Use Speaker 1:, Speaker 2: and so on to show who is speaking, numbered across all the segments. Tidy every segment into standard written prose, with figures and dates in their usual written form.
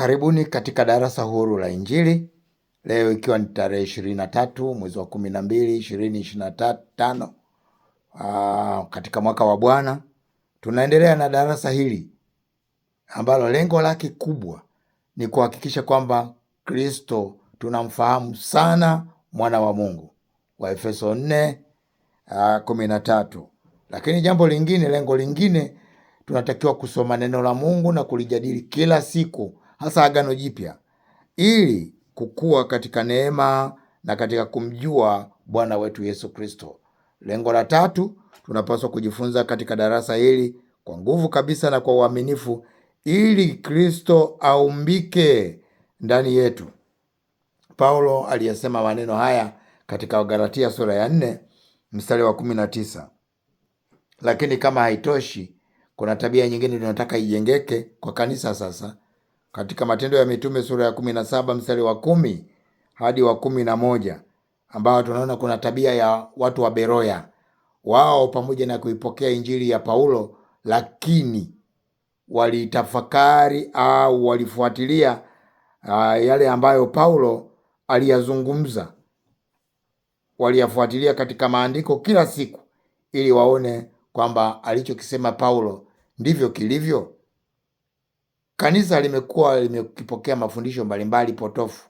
Speaker 1: Karibuni katika darasa huru la Injili. Leo ikiwa ni tarehe 23 mwezi wa 12 2025, katika mwaka wa Bwana. Tunaendelea na darasa hili ambalo lengo lake kubwa ni kuhakikisha kwamba Kristo tunamfahamu sana, mwana wa Mungu, Waefeso 4:13. Lakini jambo lingine, lengo lingine, tunatakiwa kusoma neno la Mungu na kulijadili kila siku, hasa Agano Jipya, ili kukua katika neema na katika kumjua Bwana wetu Yesu Kristo. Lengo la tatu, tunapaswa kujifunza katika darasa hili kwa nguvu kabisa na kwa uaminifu, ili Kristo aumbike ndani yetu. Paulo aliyesema maneno haya katika Wagalatia sura ya 4 mstari wa 19. Lakini kama haitoshi, kuna tabia nyingine tunataka ijengeke kwa kanisa sasa. Katika Matendo ya Mitume sura ya 17 mstari wa 10 hadi wa 11, ambao tunaona kuna tabia ya watu wa Beroya. Wao pamoja na kuipokea injili ya Paulo, lakini walitafakari au walifuatilia yale ambayo Paulo aliyazungumza. Waliyafuatilia katika maandiko kila siku, ili waone kwamba alichokisema Paulo ndivyo kilivyo. Kanisa limekuwa limekipokea mafundisho mbalimbali potofu,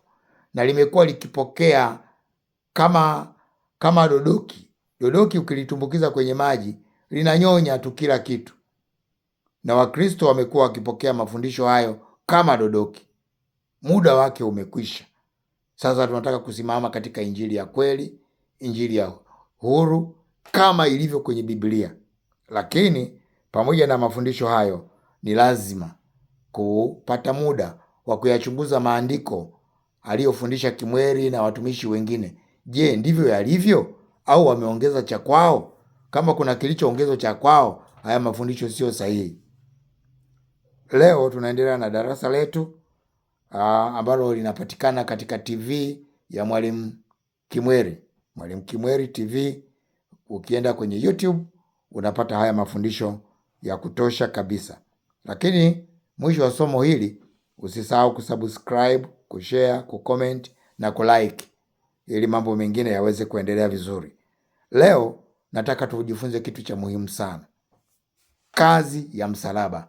Speaker 1: na limekuwa likipokea kama dodoki. Dodoki ukilitumbukiza kwenye maji linanyonya tu kila kitu, na Wakristo wamekuwa wakipokea mafundisho hayo kama dodoki. Muda wake umekwisha. Sasa tunataka kusimama katika injili ya kweli, injili ya huru kama ilivyo kwenye Biblia. Lakini pamoja na mafundisho hayo, ni lazima kupata muda wa kuyachunguza maandiko aliyofundisha Kimweri na watumishi wengine. Je, ndivyo yalivyo au wameongeza cha kwao? Kama kuna kilichoongezwa cha kwao, haya mafundisho sio sahihi. Leo tunaendelea na darasa letu ambalo linapatikana katika TV ya Mwalimu Kimweri, Mwalimu Kimweri TV. Ukienda kwenye YouTube unapata haya mafundisho ya kutosha kabisa. Lakini mwisho wa somo hili usisahau kusubscribe, kushare, kucomment na kulike, ili mambo mengine yaweze kuendelea vizuri. Leo nataka tujifunze kitu cha muhimu sana, kazi ya msalaba.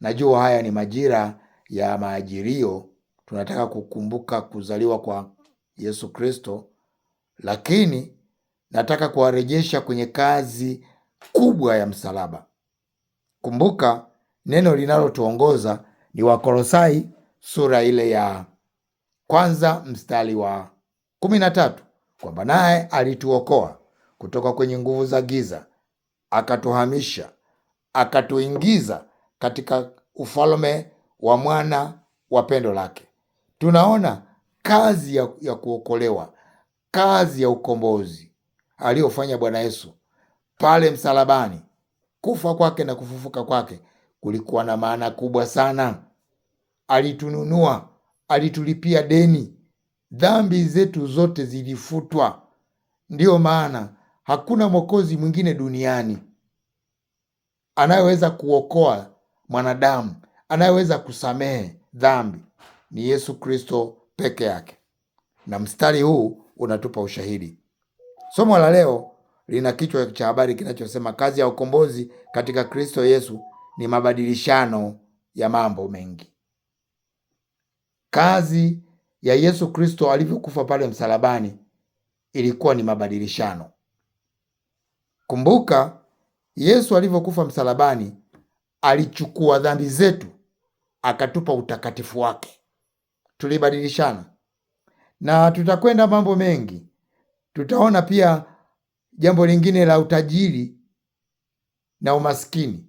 Speaker 1: Najua haya ni majira ya maajirio, tunataka kukumbuka kuzaliwa kwa Yesu Kristo, lakini nataka kuwarejesha kwenye kazi kubwa ya msalaba. Kumbuka neno linalotuongoza ni Wakolosai sura ile ya 1 mstari wa 13, kwamba naye alituokoa kutoka kwenye nguvu za giza, akatuhamisha, akatuingiza katika ufalme wa mwana wa pendo lake. Tunaona kazi ya kuokolewa, kazi ya ukombozi aliyofanya Bwana Yesu pale msalabani. Kufa kwake na kufufuka kwake kulikuwa na maana kubwa sana. Alitununua, alitulipia deni, dhambi zetu zote zilifutwa. Ndiyo maana hakuna mwokozi mwingine duniani anayeweza kuokoa mwanadamu, anayeweza kusamehe dhambi. Ni Yesu Kristo peke yake, na mstari huu unatupa ushahidi. Somo la leo lina kichwa cha habari kinachosema kazi ya ukombozi katika Kristo Yesu ni mabadilishano ya mambo mengi. Kazi ya Yesu Kristo alivyokufa pale msalabani ilikuwa ni mabadilishano. Kumbuka, Yesu alivyokufa msalabani alichukua dhambi zetu, akatupa utakatifu wake. Tulibadilishana, na tutakwenda mambo mengi. Tutaona pia jambo lingine la utajiri na umaskini.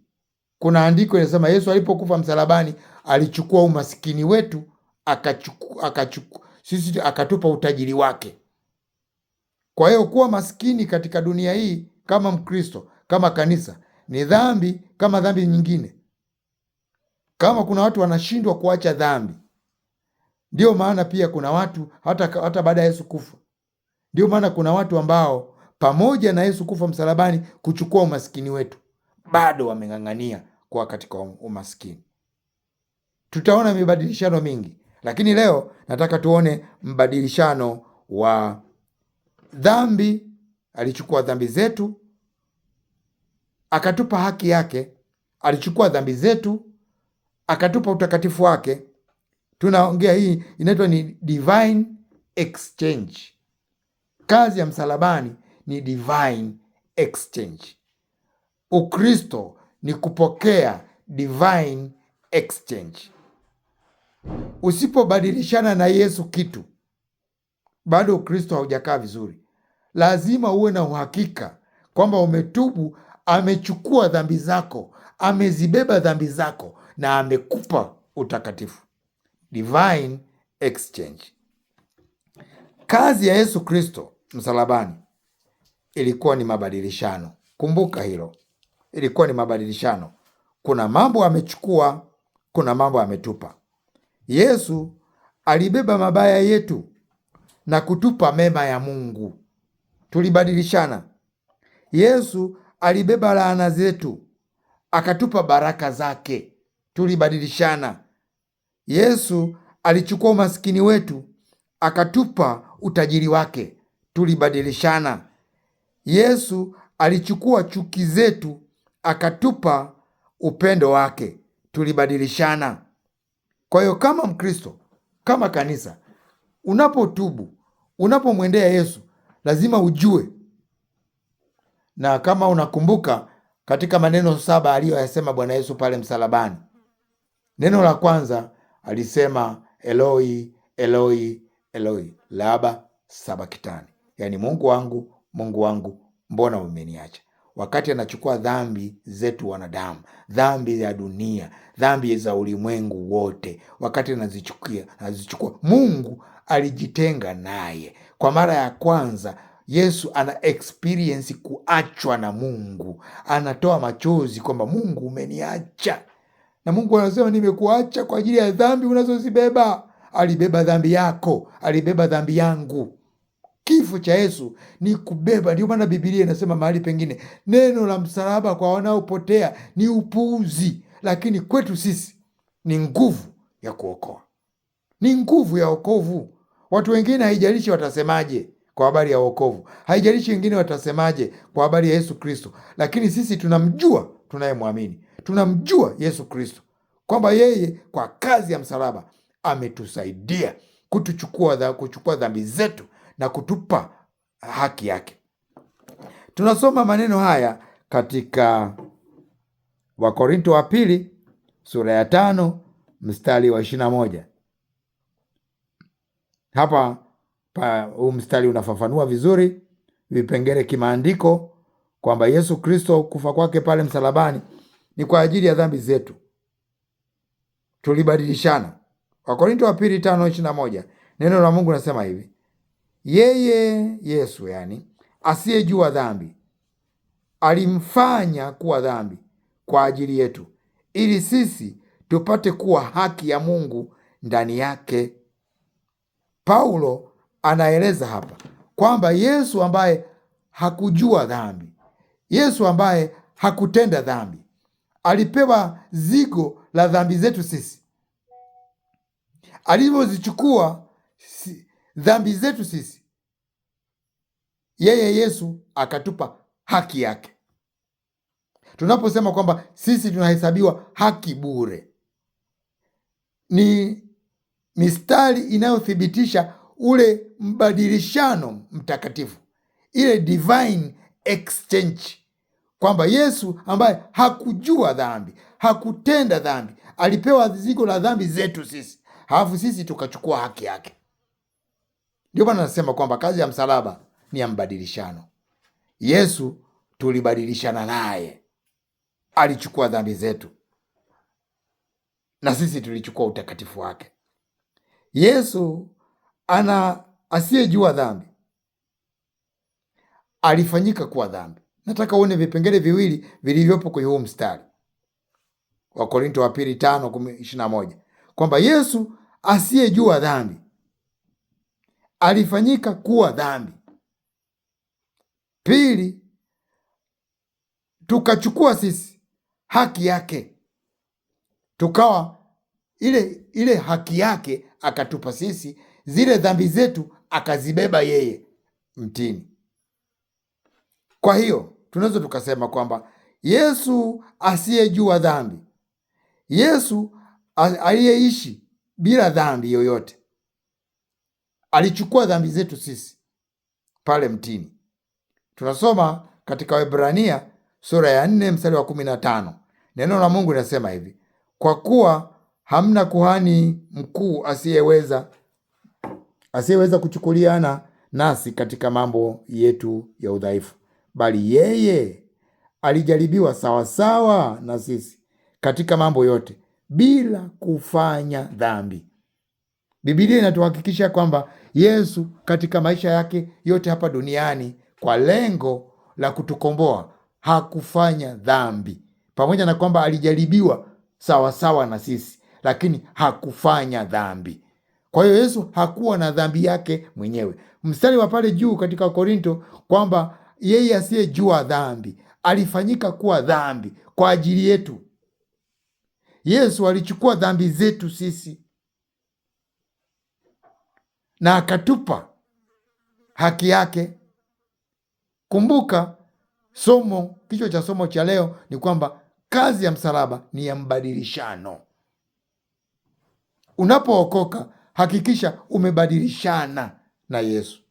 Speaker 1: Kuna andiko linasema Yesu alipokufa msalabani alichukua umaskini wetu, sisi akatupa utajiri wake. Kwa hiyo kuwa maskini katika dunia hii kama Mkristo, kama kanisa, ni dhambi kama dhambi nyingine. Kama kuna watu wanashindwa kuacha dhambi, ndio maana pia kuna watu hata baada ya Yesu kufa, ndio maana kuna watu ambao pamoja na Yesu kufa msalabani kuchukua umaskini wetu, bado wameng'ang'ania kuwa katika umaskini. tutaona mibadilishano mingi, lakini leo nataka tuone mbadilishano wa dhambi. Alichukua dhambi zetu akatupa haki yake, alichukua dhambi zetu akatupa utakatifu wake. Tunaongea hii inaitwa ni divine exchange. Kazi ya msalabani ni divine exchange. Ukristo ni kupokea divine exchange. Usipobadilishana na Yesu kitu, bado Ukristo haujakaa vizuri. Lazima uwe na uhakika kwamba umetubu, amechukua dhambi zako, amezibeba dhambi zako na amekupa utakatifu. Divine exchange. Kazi ya Yesu Kristo msalabani ilikuwa ni mabadilishano. Kumbuka hilo, ilikuwa ni mabadilishano. Kuna mambo amechukua, kuna mambo ametupa. Yesu alibeba mabaya yetu na kutupa mema ya Mungu. Tulibadilishana. Yesu alibeba laana zetu akatupa baraka zake. Tulibadilishana. Yesu alichukua umaskini wetu akatupa utajiri wake. Tulibadilishana. Yesu alichukua chuki zetu akatupa upendo wake. Tulibadilishana. Kwa hiyo kama Mkristo, kama kanisa, unapotubu, unapomwendea Yesu, lazima ujue. Na kama unakumbuka katika maneno 7 aliyoyasema Bwana Yesu pale msalabani, neno la kwanza alisema Eloi, Eloi, Eloi, lama sabakthani, yaani Mungu wangu, mbona umeniacha? Wakati anachukua dhambi zetu wanadamu, dhambi ya dunia, dhambi za ulimwengu wote, wakati anazichukua, Mungu alijitenga naye. Kwa mara ya kwanza Yesu ana experience kuachwa na Mungu. Anatoa machozi kwamba Mungu umeniacha. Na Mungu anasema nimekuacha kwa ajili ya dhambi unazozibeba. Alibeba dhambi yako, alibeba dhambi yangu. Kifo cha Yesu ni kubeba. Ndio maana Biblia inasema mahali pengine, neno la msalaba kwa wanaopotea ni upuuzi, lakini kwetu sisi ni nguvu ya kuokoa, ni nguvu ya wokovu. Watu wengine haijalishi watasemaje kwa habari ya wokovu, haijalishi wengine watasemaje kwa habari ya Yesu Kristo, lakini sisi tunamjua tunayemwamini, tunamjua Yesu Kristo, kwamba yeye kwa kazi ya msalaba ametusaidia kuchukua dhambi zetu na kutupa haki yake. Tunasoma maneno haya katika Wakorinto wa pili sura ya 5 mstari wa 21. Hapa huu mstari unafafanua vizuri vipengele kimaandiko kwamba Yesu Kristo kufa kwake pale msalabani ni kwa ajili ya dhambi zetu. Tulibadilishana. Wakorinto wa pili 5:21, neno la Mungu nasema hivi: yeye Yesu, yani asiyejua dhambi, alimfanya kuwa dhambi kwa ajili yetu, ili sisi tupate kuwa haki ya Mungu ndani yake. Paulo anaeleza hapa kwamba Yesu ambaye hakujua dhambi, Yesu ambaye hakutenda dhambi, alipewa zigo la dhambi zetu sisi. Alivyozichukua dhambi zetu sisi, yeye Yesu akatupa haki yake. Tunaposema kwamba sisi tunahesabiwa haki bure, ni mistari inayothibitisha ule mbadilishano mtakatifu, ile divine exchange, kwamba Yesu ambaye hakujua dhambi, hakutenda dhambi, alipewa zigo la dhambi zetu sisi, halafu sisi tukachukua haki yake. Ndio maana nasema kwamba kazi ya msalaba ni ya mbadilishano. Yesu tulibadilishana naye, alichukua dhambi zetu na sisi tulichukua utakatifu wake. Yesu asiyejua dhambi alifanyika kuwa dhambi. Nataka uone vipengele viwili vilivyopo kwenye huu mstari wa Korinto wa pili 5:21, kwamba Yesu asiyejua dhambi alifanyika kuwa dhambi. Pili, tukachukua sisi haki yake, tukawa ile haki yake akatupa sisi, zile dhambi zetu akazibeba yeye mtini. Kwa hiyo tunaweza tukasema kwamba Yesu asiyejua dhambi, Yesu aliyeishi bila dhambi yoyote, alichukua dhambi zetu sisi pale mtini. Tunasoma katika Waebrania sura ya 4 mstari wa 15. Neno la Mungu linasema hivi: kwa kuwa hamna kuhani mkuu asiyeweza kuchukuliana nasi katika mambo yetu ya udhaifu, bali yeye alijaribiwa sawasawa na sisi katika mambo yote, bila kufanya dhambi. Biblia inatuhakikisha kwamba Yesu katika maisha yake yote hapa duniani, kwa lengo la kutukomboa, hakufanya dhambi. Pamoja na kwamba alijaribiwa sawasawa na sisi, lakini hakufanya dhambi. Kwa hiyo Yesu hakuwa na dhambi yake mwenyewe. Mstari wa pale juu katika Korinto kwamba yeye asiyejua dhambi alifanyika kuwa dhambi kwa ajili yetu. Yesu alichukua dhambi zetu sisi na akatupa haki yake. Kumbuka kichwa cha somo cha leo ni kwamba kazi ya msalaba ni ya mbadilishano. Unapookoka, hakikisha umebadilishana na Yesu.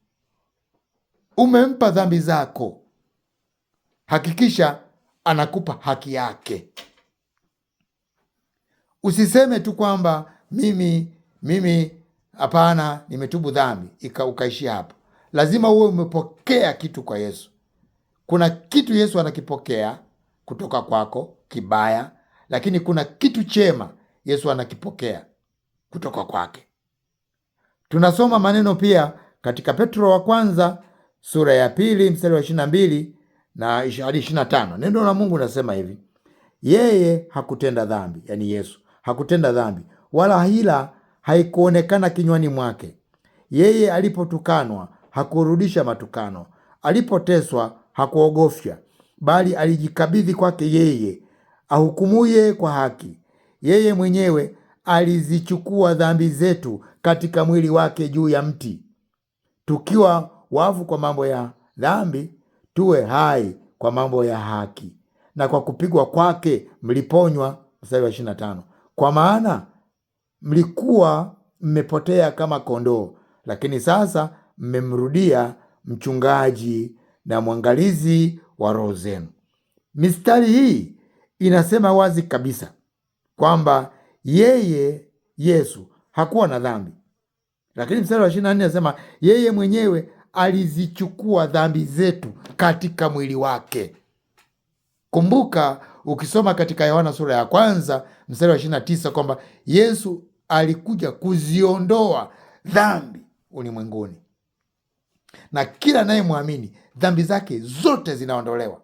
Speaker 1: Umempa dhambi zako, hakikisha anakupa haki yake. Usiseme tu kwamba mimi hapana, nimetubu dhambi, ukaishia hapo. Lazima uwe umepokea kitu kwa Yesu. Kuna kitu Yesu anakipokea kutoka kwako kibaya, lakini kuna kitu chema Yesu anakipokea kutoka kwake. Tunasoma maneno pia katika Petro wa kwanza sura ya 2 mstari wa 22 na hadi 25. Neno la Mungu nasema hivi: yeye hakutenda dhambi, yani Yesu hakutenda dhambi, wala hila haikuonekana kinywani mwake. Yeye alipotukanwa hakurudisha matukano, alipoteswa hakuogofya, bali alijikabidhi kwake yeye ahukumuye kwa haki. Yeye mwenyewe alizichukua dhambi zetu katika mwili wake juu ya mti, tukiwa wafu kwa mambo ya dhambi, tuwe hai kwa mambo ya haki. Na kwa kupigwa kwake mliponywa. Mstari wa 25. Kwa maana mlikuwa mmepotea kama kondoo, lakini sasa mmemrudia mchungaji na mwangalizi wa roho zenu. Mistari hii inasema wazi kabisa kwamba yeye Yesu hakuwa na dhambi, lakini mstari wa 24 anasema yeye mwenyewe alizichukua dhambi zetu katika mwili wake. Kumbuka ukisoma katika Yohana sura ya 1 mstari wa 29 kwamba Yesu alikuja kuziondoa dhambi ulimwenguni, na kila anayemwamini dhambi zake zote zinaondolewa.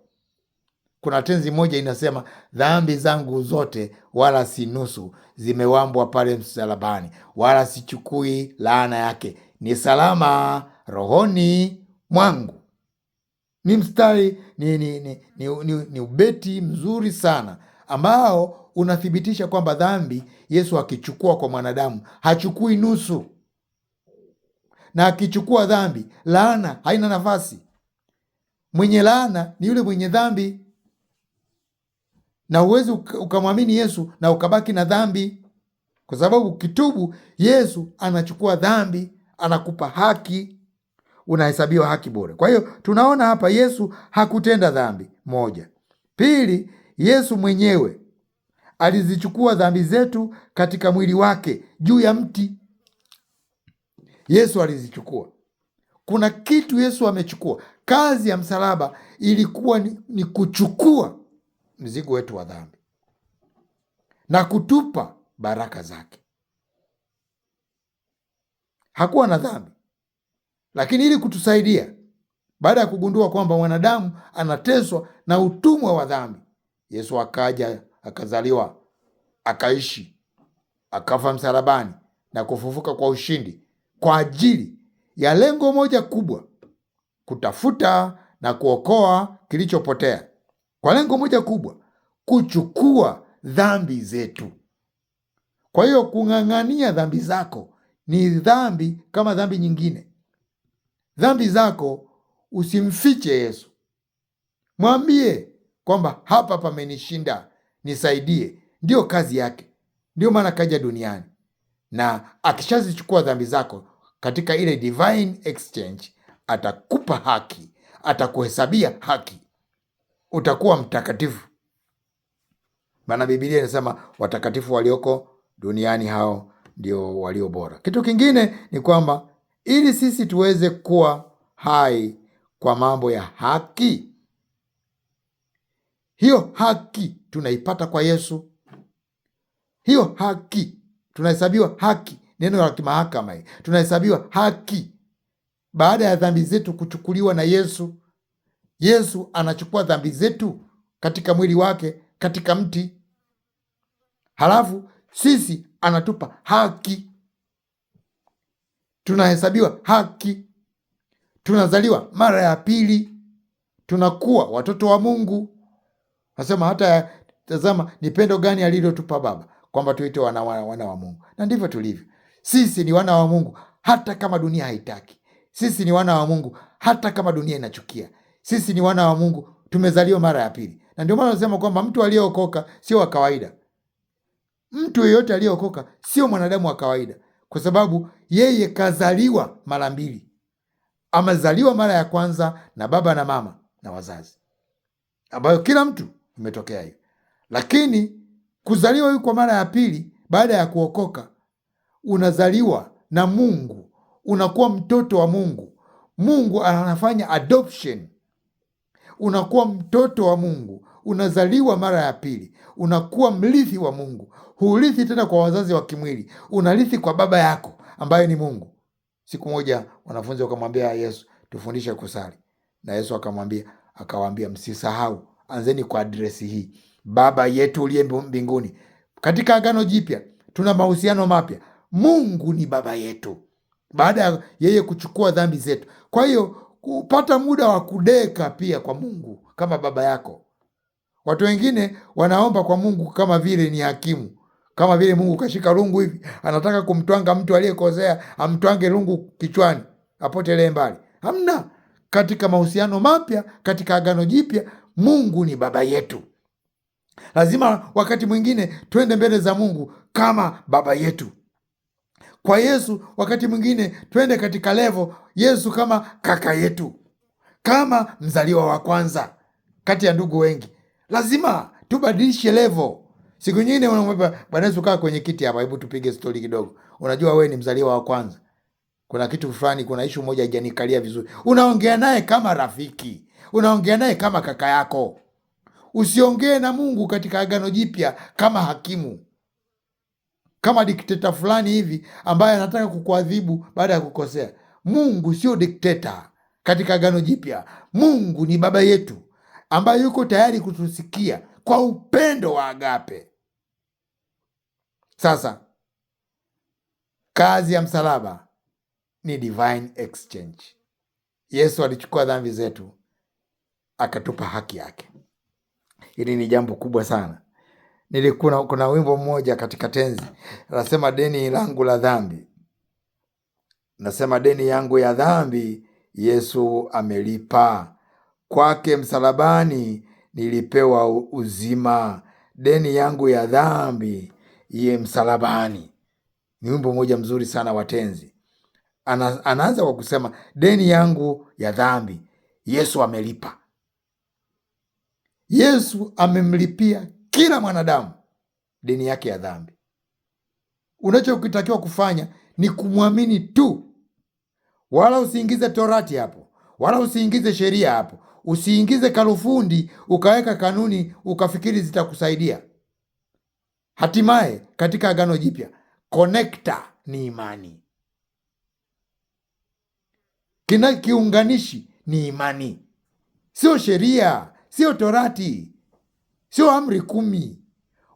Speaker 1: Kuna tenzi moja inasema, dhambi zangu zote wala si nusu, zimewambwa pale msalabani, wala sichukui laana yake, ni salama rohoni mwangu. Ni mstari ni ubeti mzuri sana ambao unathibitisha kwamba dhambi Yesu akichukua kwa mwanadamu hachukui nusu, na akichukua dhambi, laana haina nafasi. Mwenye laana ni yule mwenye dhambi, na huwezi ukamwamini Yesu na ukabaki na dhambi, kwa sababu ukitubu Yesu anachukua dhambi, anakupa haki, unahesabiwa haki bure. Kwa hiyo tunaona hapa Yesu hakutenda dhambi, moja. Pili, Yesu mwenyewe alizichukua dhambi zetu katika mwili wake juu ya mti. Yesu alizichukua. Kuna kitu Yesu amechukua. Kazi ya msalaba ilikuwa ni kuchukua mzigo wetu wa dhambi na kutupa baraka zake. Hakuwa na dhambi, lakini ili kutusaidia, baada ya kugundua kwamba mwanadamu anateswa na utumwa wa dhambi, Yesu akaja, akazaliwa, akaishi, akafa msalabani na kufufuka kwa ushindi kwa ajili ya lengo moja kubwa, kutafuta na kuokoa kilichopotea. Kwa lengo moja kubwa, kuchukua dhambi zetu. Kwa hiyo kung'ang'ania dhambi zako ni dhambi kama dhambi nyingine. Dhambi zako usimfiche Yesu, mwambie kwamba hapa pamenishinda, nisaidie. Ndio kazi yake, ndio maana kaja duniani. Na akishazichukua dhambi zako katika ile divine exchange, atakupa haki, atakuhesabia haki, utakuwa mtakatifu. Maana Biblia inasema watakatifu walioko duniani hao ndio walio bora. Kitu kingine ni kwamba ili sisi tuweze kuwa hai kwa mambo ya haki, hiyo haki tunaipata kwa Yesu. Hiyo haki tunahesabiwa haki, neno la kimahakama hii, tunahesabiwa haki baada ya dhambi zetu kuchukuliwa na Yesu. Yesu anachukua dhambi zetu katika mwili wake, katika mti, halafu sisi anatupa haki. Tunahesabiwa haki, tunazaliwa mara ya pili, tunakuwa watoto wa Mungu. Nasema hata tazama ni pendo gani alilotupa Baba, kwamba tuite wana wa Mungu. Na ndivyo tulivyo. Sisi ni wana wa Mungu hata kama dunia haitaki. Sisi ni wana wa Mungu hata kama dunia inachukia. Sisi ni wana wa Mungu, tumezaliwa mara ya pili. Na ndio maana nasema kwamba mtu aliyeokoka sio wa kawaida. Mtu yeyote aliyeokoka sio mwanadamu wa kawaida, kwa sababu yeye kazaliwa mara mbili. Amezaliwa mara ya kwanza na baba na mama na wazazi, ambayo kila mtu imetokea hiyo. Lakini kuzaliwa huko kwa mara ya pili baada ya kuokoka, unazaliwa na Mungu, unakuwa mtoto wa Mungu. Mungu anafanya adoption, unakuwa mtoto wa Mungu, unazaliwa mara ya pili, unakuwa mrithi wa Mungu. Huurithi tena kwa wazazi wa kimwili, unarithi kwa baba yako ambaye ni Mungu. Siku moja wanafunzi wakamwambia Yesu, tufundishe kusali. Na Yesu akawaambia, msisahau, anzeni kwa adresi hii, Baba yetu uliye mbinguni. Katika Agano Jipya tuna mahusiano mapya. Mungu ni baba yetu baada ya yeye kuchukua dhambi zetu. Kwa hiyo kupata muda wa kudeka pia kwa Mungu kama baba yako. Watu wengine wanaomba kwa Mungu kama vile ni hakimu, kama vile Mungu kashika lungu hivi, anataka kumtwanga mtu aliyekosea, amtwange lungu kichwani apotelee mbali. Hamna. Katika mahusiano mapya, katika Agano Jipya, Mungu ni baba yetu. Lazima wakati mwingine twende mbele za Mungu kama baba yetu. Kwa Yesu wakati mwingine twende katika levo Yesu kama kaka yetu, kama mzaliwa wa kwanza kati ya ndugu wengi. Lazima tubadilishe levo. Siku nyingine unamwambia Bwana Yesu, kaa kwenye kiti hapa, hebu tupige stori kidogo. Unajua wewe ni mzaliwa wa kwanza, kuna kitu fulani, kuna ishu moja haijanikalia vizuri. Unaongea naye kama rafiki, unaongea naye kama kaka yako. Usiongee na Mungu katika Agano Jipya kama hakimu, kama dikteta fulani hivi ambaye anataka kukuadhibu baada ya kukosea. Mungu sio dikteta katika Agano Jipya. Mungu ni baba yetu ambaye yuko tayari kutusikia kwa upendo wa agape. Sasa kazi ya msalaba ni divine exchange. Yesu alichukua dhambi zetu akatupa haki yake. Hili ni jambo kubwa sana. Kuna wimbo mmoja katika tenzi nasema, deni langu la dhambi, nasema deni yangu ya dhambi Yesu amelipa, kwake msalabani nilipewa uzima. Deni yangu ya dhambi iye msalabani. Ni wimbo mmoja mzuri sana wa tenzi. Anaanza kwa kusema deni yangu ya dhambi Yesu amelipa. Yesu amemlipia kila mwanadamu deni yake ya dhambi. Unachokitakiwa kufanya ni kumwamini tu, wala usiingize torati hapo, wala usiingize sheria hapo, usiingize karufundi ukaweka kanuni ukafikiri zitakusaidia. Hatimaye katika Agano Jipya connector ni imani, kiunganishi ni imani, sio sheria, sio torati, sio amri 10.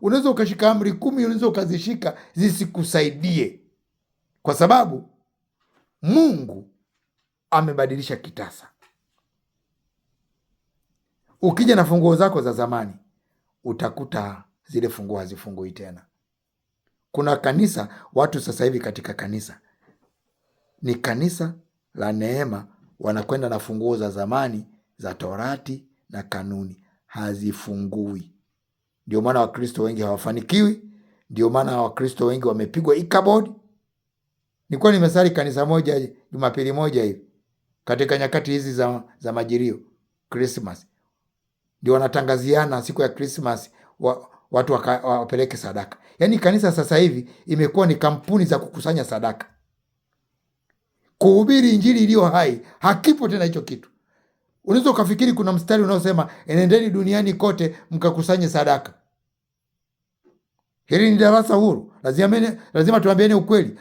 Speaker 1: Unaweza ukashika amri 10, unaweza ukazishika zisikusaidie, kwa sababu Mungu amebadilisha kitasa. Ukija na funguo zako za zamani, utakuta zile funguo hazifungui tena. Kuna kanisa, watu sasa hivi katika kanisa ni kanisa la neema, wanakwenda na funguo za zamani za Torati na kanuni, hazifungui. Ndio maana Wakristo wengi hawafanikiwi. Ndio maana Wakristo wengi wamepigwa Ichabod. Nilikuwa nimesali kanisa moja Jumapili moja hivi katika nyakati hizi za Majilio, Christmas. Ndio wanatangaziana siku ya Christmas watu wapeleke sadaka. Yaani kanisa sasa hivi imekuwa ni kampuni za kukusanya sadaka. Kuhubiri injili iliyo hai hakipo tena hicho kitu. Unaweza ukafikiri kuna mstari unaosema enendeni duniani kote mkakusanye sadaka. Hili ni darasa huru. Lazima tuambiane ukweli.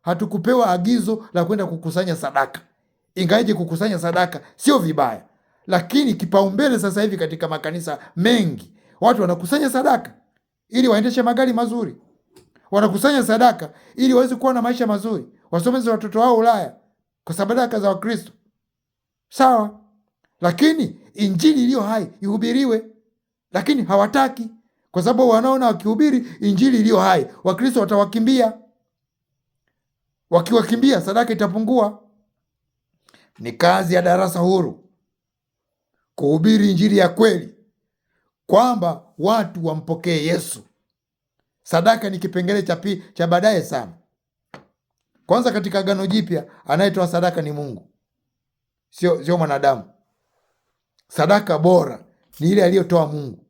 Speaker 1: Hatukupewa agizo la kwenda kukusanya sadaka. Ingawaje kukusanya sadaka sio vibaya, lakini kipaumbele sasa hivi katika makanisa mengi watu wanakusanya sadaka ili waendeshe magari mazuri. Wanakusanya sadaka ili waweze kuwa na maisha mazuri, wasomeze watoto wao Ulaya kwa sadaka za Wakristo. Sawa, lakini injili iliyo hai ihubiriwe, lakini hawataki, kwa sababu wanaona wakihubiri injili iliyo hai Wakristo watawakimbia. Wakiwakimbia sadaka itapungua. Ni kazi ya darasa huru kuhubiri injili ya kweli, kwamba watu wampokee Yesu. Sadaka ni kipengele cha baadaye sana. Kwanza katika Agano Jipya anayetoa sadaka ni Mungu, sio mwanadamu. Sadaka bora ni ile aliyotoa Mungu.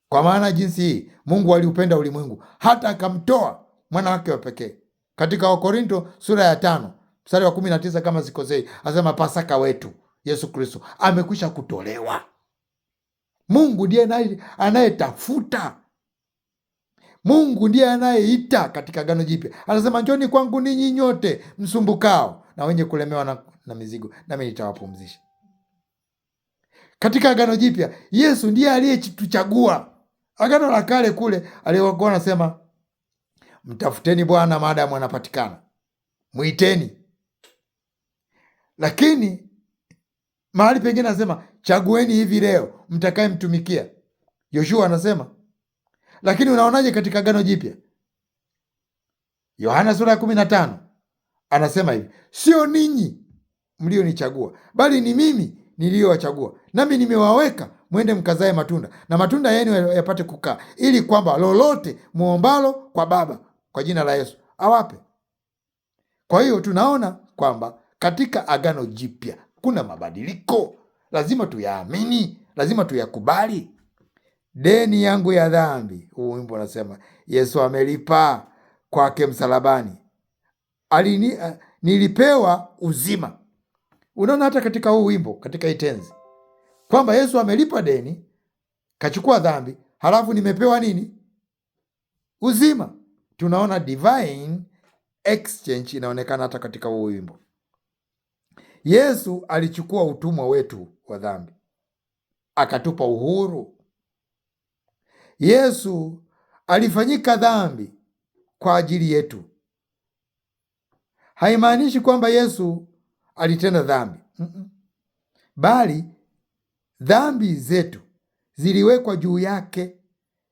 Speaker 1: Kwa maana jinsi hii Mungu aliupenda ulimwengu hata akamtoa mwana wake wa pekee. Katika Wakorinto sura ya 5 mstari wa 19 kama sikosei, asema Pasaka wetu Yesu Kristo amekwisha kutolewa. Mungu ndiye anayetafuta. Mungu ndiye anayeita. Katika Agano Jipya anasema njoni kwangu ninyi nyote msumbukao na wenye kulemewa na mizigo, nami nitawapumzisha. Katika Agano Jipya Yesu ndiye aliyetuchagua. Agano la Kale kule aliyokuwa anasema mtafuteni Bwana maadamu anapatikana, muiteni. Lakini mahali pengine anasema chagueni hivi leo mtakaye mtumikia. Yoshua anasema. Lakini unaonaje katika Agano Jipya? Yohana sura ya 15 anasema hivi, sio ninyi mlionichagua, bali ni mimi niliyowachagua, nami nimewaweka mwende mkazae matunda, na matunda yenu yapate kukaa, ili kwamba lolote muombalo kwa Baba kwa jina la Yesu awape. Kwa hiyo tunaona kwamba katika Agano Jipya kuna mabadiliko, lazima tuyaamini, lazima tuyakubali. Deni yangu ya dhambi, huu wimbo unasema Yesu amelipa kwake msalabani. Nilipewa uzima. Unaona hata katika huu wimbo, katika itenzi, kwamba Yesu amelipa deni, kachukua dhambi, halafu nimepewa nini? Uzima. Tunaona divine exchange inaonekana hata katika huu wimbo. Yesu alichukua utumwa wetu wa dhambi, akatupa uhuru. Yesu alifanyika dhambi kwa ajili yetu. Haimaanishi kwamba Yesu alitenda dhambi, bali dhambi zetu ziliwekwa juu yake,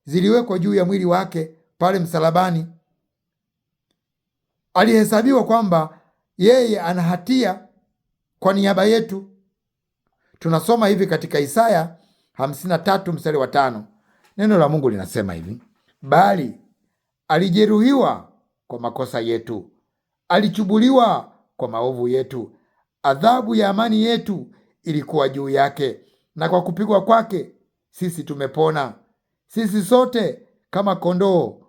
Speaker 1: ziliwekwa juu ya mwili wake pale msalabani. Alihesabiwa kwamba yeye ana hatia kwa niaba yetu. Tunasoma hivi katika Isaya 53 mstari wa 5. Neno la Mungu linasema hivi, bali alijeruhiwa kwa makosa yetu, alichubuliwa kwa maovu yetu, adhabu ya amani yetu ilikuwa juu yake, na kwa kupigwa kwake sisi tumepona. Sisi sote kama kondoo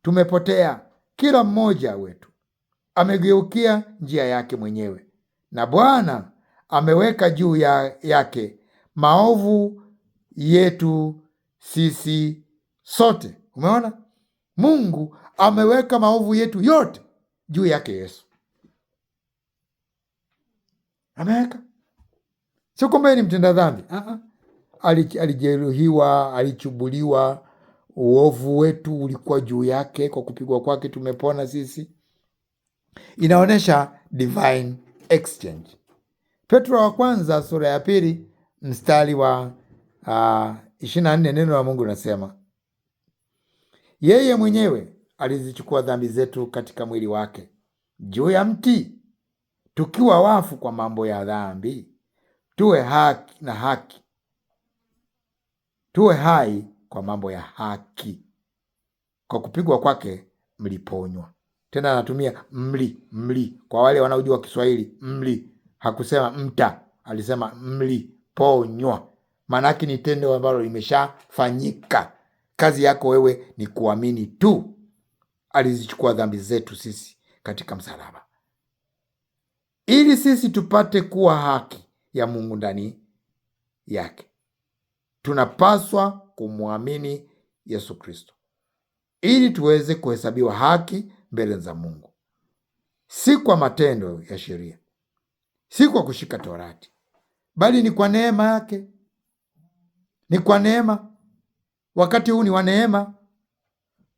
Speaker 1: tumepotea, kila mmoja wetu amegeukia njia yake mwenyewe, na Bwana ameweka juu yake maovu yetu sisi sote. Umeona? Mungu ameweka maovu yetu yote juu yake Yesu. Ameweka. Sio kwamba ni mtenda dhambi. Alijeruhiwa, alichubuliwa, uovu wetu ulikuwa juu yake, kwa kupigwa kwake tumepona sisi. Inaonyesha divine exchange. Petro wa kwanza sura ya 2 mstari wa 24, neno la Mungu linasema Yeye mwenyewe alizichukua dhambi zetu katika mwili wake juu ya mti, tukiwa wafu kwa mambo ya dhambi, tuwe hai kwa mambo ya haki. Kwa kupigwa kwake mliponywa. Tena anatumia mli. Kwa wale wanaojua Kiswahili, mli hakusema mta, alisema mliponywa. Maana yake ni tendo ambalo limeshafanyika. Kazi yako wewe ni kuamini tu. Alizichukua dhambi zetu sisi katika msalaba, ili sisi tupate kuwa haki ya Mungu ndani yake. Tunapaswa kumwamini Yesu Kristo ili tuweze kuhesabiwa haki mbele za Mungu, si kwa matendo ya sheria, si kwa kushika Torati, bali ni kwa neema yake. Ni kwa neema. Wakati huu ni wa neema.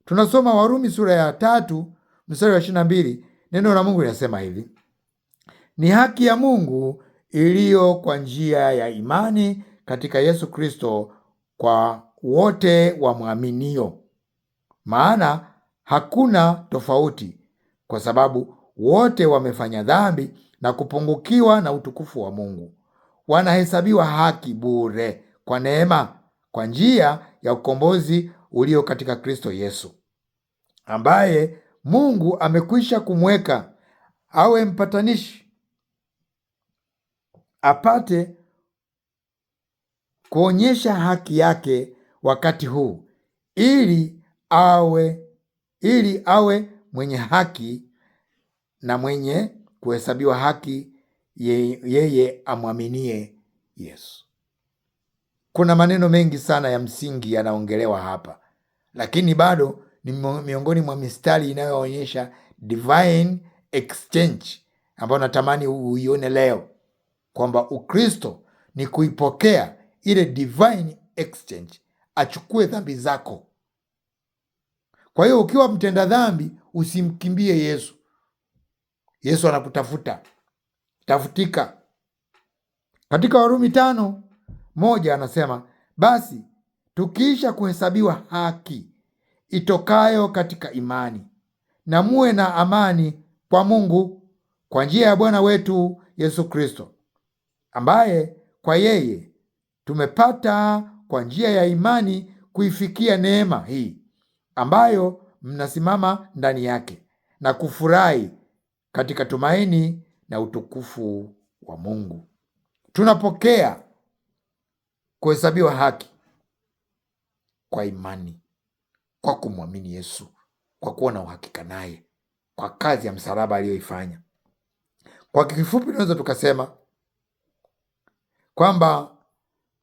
Speaker 1: Tunasoma Warumi sura ya 3 mstari wa 22. Neno la Mungu linasema hivi: ni haki ya Mungu iliyo kwa njia ya imani katika Yesu Kristo kwa wote wamwaminio. Maana hakuna tofauti, kwa sababu wote wamefanya dhambi na kupungukiwa na utukufu wa Mungu. Wanahesabiwa haki bure kwa neema, kwa njia ya ukombozi ulio katika Kristo Yesu, ambaye Mungu amekwisha kumweka awe mpatanishi, apate kuonyesha haki yake wakati huu, ili awe mwenye haki na mwenye kuhesabiwa haki yeye amwaminie Yesu. Kuna maneno mengi sana ya msingi yanaongelewa hapa, lakini bado ni miongoni mwa mistari inayoonyesha divine exchange, ambayo natamani uione leo, kwamba Ukristo ni kuipokea ile divine exchange, achukue dhambi zako. Kwa hiyo ukiwa mtenda dhambi, usimkimbie Yesu. Yesu anakutafuta, tafutika. Katika Warumi 5:1 anasema, basi tukiisha kuhesabiwa haki itokayo katika imani, na muwe na amani kwa Mungu kwa njia ya Bwana wetu Yesu Kristo, ambaye kwa yeye tumepata kwa njia ya imani kuifikia neema hii ambayo mnasimama ndani yake, na kufurahi katika tumaini na utukufu wa Mungu. Tunapokea kuhesabiwa haki kwa imani, kwa kumwamini Yesu, kwa kuwa na uhakika naye, kwa kazi ya msalaba aliyoifanya. Kwa kifupi, tunaweza tukasema kwamba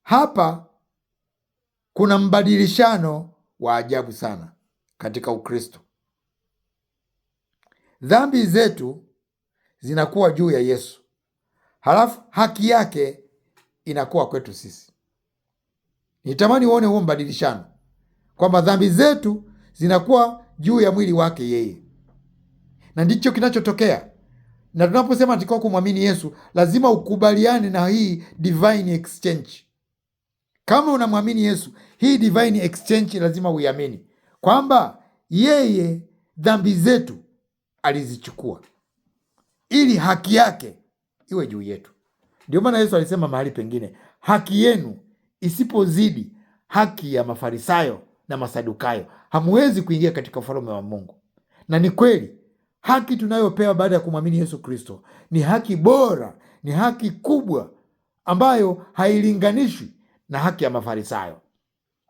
Speaker 1: hapa kuna mbadilishano wa ajabu sana katika Ukristo. Dhambi zetu zinakuwa juu ya Yesu, halafu haki yake inakuwa kwetu sisi. Nitamani uone huo mbadilishano, kwamba dhambi zetu zinakuwa juu ya mwili wake yeye, na ndicho kinachotokea. Na tunaposema atakao kumwamini Yesu, lazima ukubaliane na hii divine exchange. Kama unamwamini Yesu, hii divine exchange lazima uiamini, kwamba yeye dhambi zetu alizichukua ili haki yake iwe juu yetu. Ndio maana Yesu alisema mahali pengine, haki yenu isipozidi haki ya Mafarisayo na Masadukayo, hamuwezi kuingia katika ufalme wa Mungu. Na ni kweli, haki tunayopewa baada ya kumwamini Yesu Kristo ni haki bora, ni haki kubwa ambayo hailinganishwi na haki ya Mafarisayo.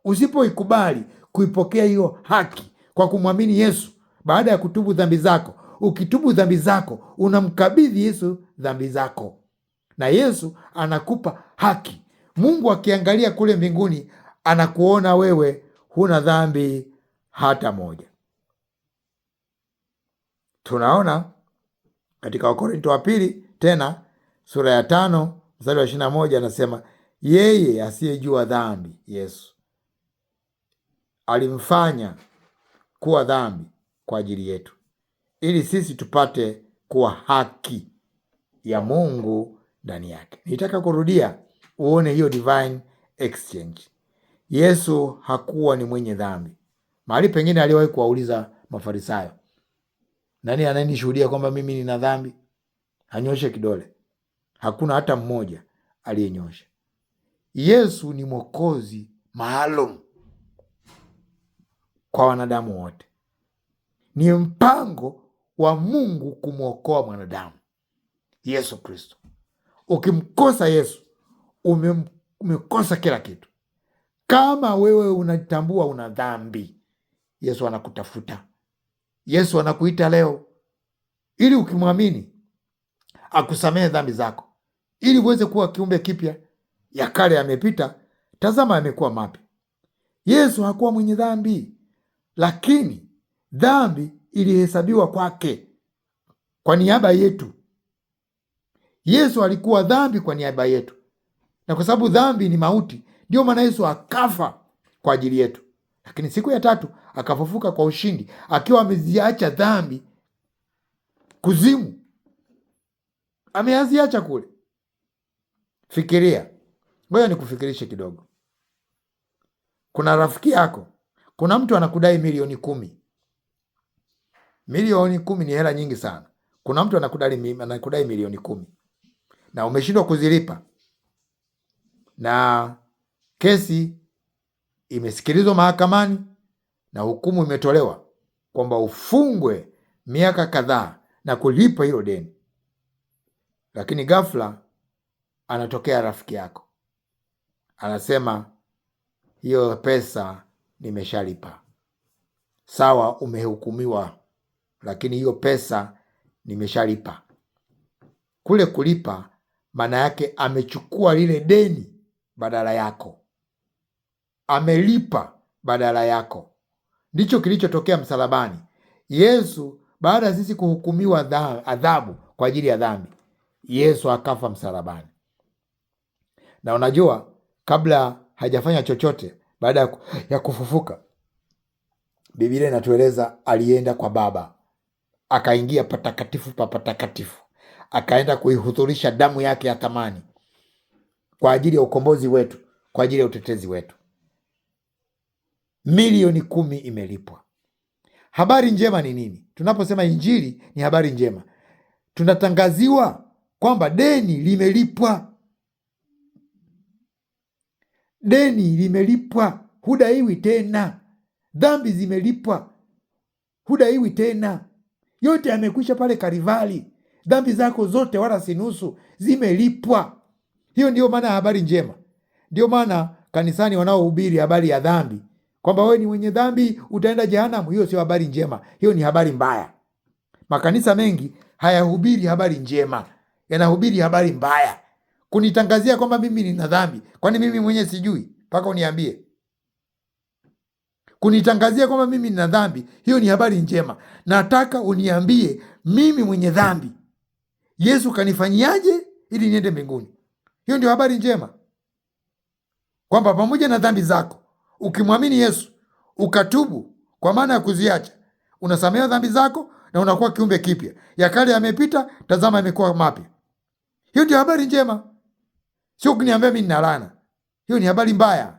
Speaker 1: Usipoikubali kuipokea hiyo haki kwa kumwamini Yesu baada ya kutubu dhambi zako, ukitubu dhambi zako, unamkabidhi Yesu dhambi zako, na Yesu anakupa haki. Mungu akiangalia kule mbinguni, anakuona wewe huna dhambi hata moja. Tunaona katika Wakorintho wa pili tena sura ya 5 mstari wa 21 anasema, yeye asiyejua dhambi, Yesu alimfanya kuwa dhambi kwa ajili yetu, ili sisi tupate kuwa haki ya Mungu ndani yake. Nitaka kurudia uone hiyo divine exchange. Yesu hakuwa ni mwenye dhambi, Mahali pengine aliwahi kuwauliza Mafarisayo, nani anayenishuhudia kwamba mimi nina dhambi? Anyoshe kidole. Hakuna hata mmoja aliyenyosha. Yesu ni mwokozi maalum kwa wanadamu wote. Ni mpango wa Mungu kumwokoa mwanadamu. Yesu Kristo. Ukimkosa Yesu, umekosa kila kitu. Kama wewe unatambua una dhambi, Yesu anakutafuta. Yesu anakuita leo ili ukimwamini akusamehe dhambi zako, ili uweze kuwa kiumbe kipya. Ya kale yamepita, tazama yamekuwa mapya. Yesu hakuwa mwenye dhambi, lakini dhambi ilihesabiwa kwake kwa niaba yetu. Yesu alikuwa dhambi kwa niaba yetu, na kwa sababu dhambi ni mauti, ndio maana Yesu akafa kwa ajili yetu. Lakini siku ya tatu akafufuka kwa ushindi, akiwa ameziacha dhambi kuzimu, ameaziacha kule. Fikiria, ngoja nikufikirishe kidogo. Kuna rafiki yako, kuna mtu anakudai milioni 10. Milioni 10 ni hela nyingi sana. Kuna mtu anakudai milioni 10 na umeshindwa kuzilipa, na kesi imesikilizwa mahakamani na hukumu imetolewa kwamba ufungwe miaka kadhaa na kulipa hilo deni. Lakini ghafla anatokea rafiki yako, anasema hiyo pesa nimeshalipa. Sawa, umehukumiwa, lakini hiyo pesa nimeshalipa. Kule kulipa maana yake amechukua lile deni badala yako, amelipa badala yako. Ndicho kilichotokea msalabani. Yesu, baada ya sisi kuhukumiwa adhabu kwa ajili ya dhambi, Yesu akafa msalabani. Na unajua, kabla hajafanya chochote, baada ya kufufuka, Biblia inatueleza alienda kwa Baba, akaingia patakatifu pa patakatifu, akaenda kuihudhurisha damu yake ya thamani kwa ajili ya ukombozi wetu, kwa ajili ya utetezi wetu. Milioni 10 imelipwa. Habari njema ni nini? Tunaposema injili ni habari njema, tunatangaziwa kwamba deni limelipwa. Deni limelipwa, hudaiwi tena. Dhambi zimelipwa, hudaiwi tena. Yote yamekwisha pale Kalvari. Dhambi zako zote, wala si nusu, zimelipwa. Hiyo ndio maana habari njema. Ndio maana kanisani wanaohubiri habari ya dhambi, kwamba wewe ni mwenye dhambi utaenda jehanamu, hiyo sio habari njema, hiyo ni habari mbaya. Makanisa mengi hayahubiri habari njema, yanahubiri habari mbaya, kunitangazia kwamba mimi nina dhambi. Kwani mimi mwenyewe sijui mpaka uniambie? Kunitangazia kwamba mimi nina dhambi, hiyo ni habari njema. Nataka uniambie mimi mwenye dhambi, Yesu kanifanyiaje ili niende mbinguni. Hiyo ndio habari njema, kwamba pamoja na dhambi zako, ukimwamini Yesu, ukatubu kwa maana ya kuziacha, unasamehewa dhambi zako na unakuwa kiumbe kipya. Ya kale yamepita, tazama yamekuwa mapya. Hiyo ndio habari njema. Sio kuniambia mimi nina laana, hiyo ni habari mbaya.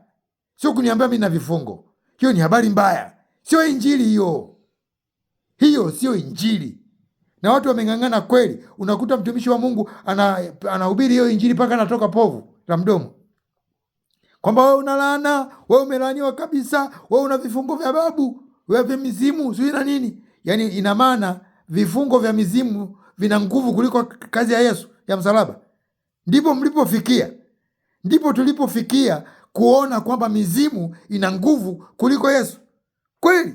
Speaker 1: Sio kuniambia mimi nina vifungo, hiyo ni habari mbaya. Sio injili hiyo, hiyo sio injili. Na watu wameng'ang'ana kweli. Unakuta mtumishi wa Mungu anahubiri hiyo injili mpaka anatoka povu la mdomo, kwamba wewe una laana, wewe umelaaniwa kabisa, wewe una vifungo vya babu, wewe vya mizimu, sio na nini. Yaani ina maana vifungo vya mizimu vina nguvu kuliko kazi ya Yesu ya msalaba. Ndipo mlipofikia, ndipo tulipofikia kuona kwamba mizimu ina nguvu kuliko Yesu. Kweli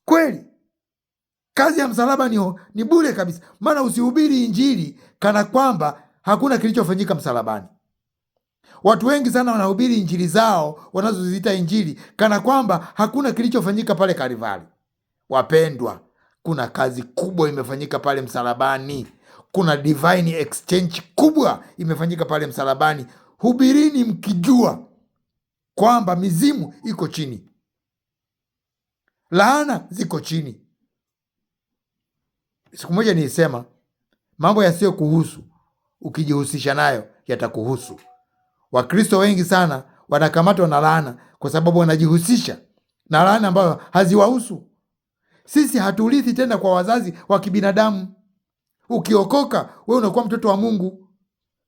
Speaker 1: kweli, kazi ya msalaba ni bure kabisa. Maana usihubiri injili kana kwamba hakuna kilichofanyika msalabani. Watu wengi sana wanahubiri injili zao wanazoziita injili kana kwamba hakuna kilichofanyika pale Kalvari. Wapendwa, kuna kazi kubwa imefanyika pale msalabani. Kuna divine exchange kubwa imefanyika pale msalabani. Hubirini mkijua kwamba mizimu iko chini, laana ziko chini. Siku moja nilisema, mambo yasiyo kuhusu ukijihusisha nayo yatakuhusu. Wakristo wengi sana wanakamatwa na laana kwa sababu wanajihusisha na laana ambayo haziwahusu. Sisi hatulithi tena kwa wazazi wa kibinadamu. Ukiokoka wewe unakuwa mtoto wa Mungu.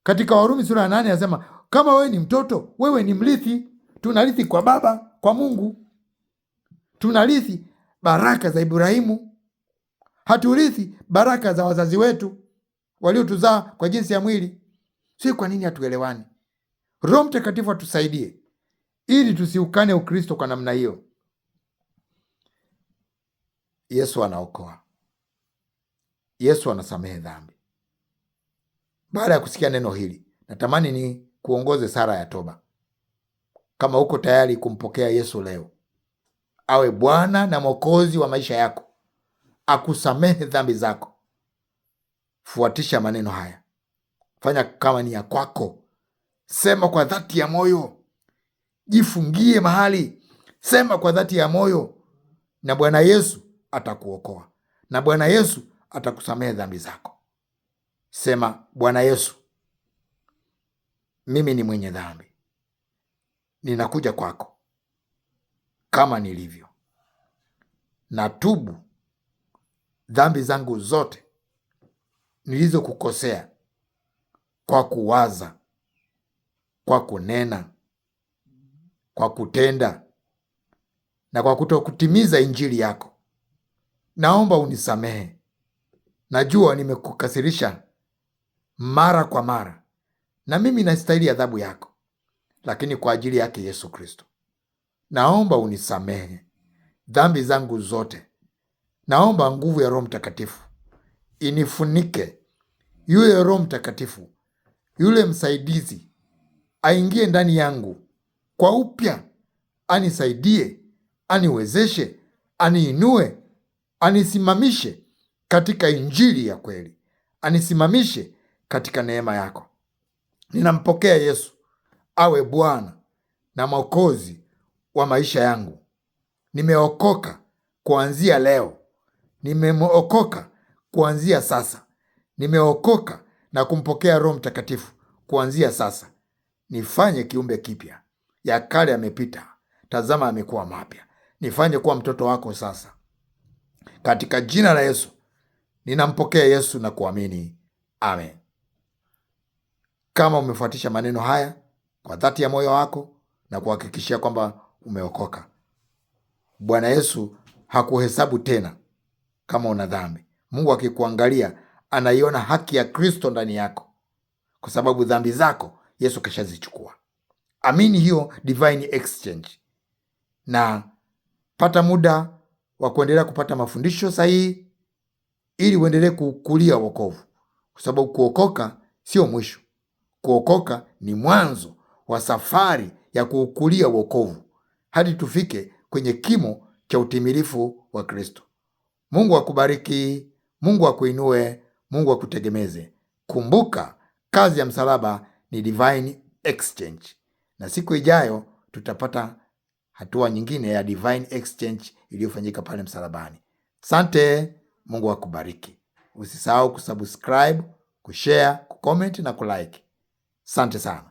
Speaker 1: Katika Warumi sura ya 8 anasema kama wewe ni mtoto, wewe ni mrithi. Tunarithi kwa Baba, kwa Mungu. Tunarithi baraka za Ibrahimu. Haturithi baraka za wazazi wetu waliotuzaa kwa jinsi ya mwili. Sio kwa nini hatuelewani? Roho Mtakatifu atusaidie ili tusiukane Ukristo kwa namna hiyo. Yesu anaokoa. Yesu anasamehe dhambi. Baada ya kusikia neno hili, natamani ni kuongoze sala ya toba. Kama uko tayari kumpokea Yesu leo awe Bwana na Mwokozi wa maisha yako, akusamehe dhambi zako, fuatisha maneno haya. Fanya kama ni ya kwako. Sema kwa dhati ya moyo. Jifungie mahali. Sema kwa dhati ya moyo, na Bwana Yesu atakuokoa, na Bwana Yesu atakusamehe dhambi zako. Sema, Bwana Yesu, mimi ni mwenye dhambi. Ninakuja kwako kama nilivyo. Natubu dhambi zangu zote nilizokukosea kwa kuwaza, kwa kunena, kwa kutenda na kwa kutokutimiza injili yako. Naomba unisamehe. Najua nimekukasirisha mara kwa mara, na mimi nastahili adhabu yako, lakini kwa ajili yake Yesu Kristo naomba unisamehe dhambi zangu zote. Naomba nguvu ya Roho Mtakatifu inifunike. Yule Roho Mtakatifu, yule msaidizi, aingie ndani yangu kwa upya, anisaidie, aniwezeshe, aniinue, anisimamishe katika injili ya kweli, anisimamishe katika neema yako. Ninampokea Yesu awe Bwana na Mwokozi wa maisha yangu. Nimeokoka kuanzia leo. Nimeokoka kuanzia sasa. Nimeokoka na kumpokea Roho Mtakatifu kuanzia sasa. Nifanye kiumbe kipya. Ya kale yamepita, tazama yamekuwa mapya. Nifanye kuwa mtoto wako sasa. Katika jina la Yesu ninampokea Yesu na kuamini. Amen. Kama umefuatisha maneno haya kwa dhati ya moyo wako na kuhakikishia kwamba umeokoka, Bwana Yesu hakuhesabu tena kama una dhambi. Mungu akikuangalia anaiona haki ya Kristo ndani yako, kwa sababu dhambi zako Yesu kashazichukua. Amini hiyo divine exchange, na pata muda wa kuendelea kupata mafundisho sahihi ili uendelee kukulia wokovu, kwa sababu kuokoka sio mwisho. Kuokoka ni mwanzo wa safari ya kuukulia wokovu hadi tufike kwenye kimo cha utimilifu wa Kristo. Mungu akubariki, Mungu akuinue, Mungu akutegemeze. Kumbuka, kazi ya msalaba ni divine exchange, na siku ijayo tutapata hatua nyingine ya divine exchange iliyofanyika pale msalabani. Asante, Mungu akubariki. Usisahau kusubscribe, kushare, kucomment na kulike. Asante sana.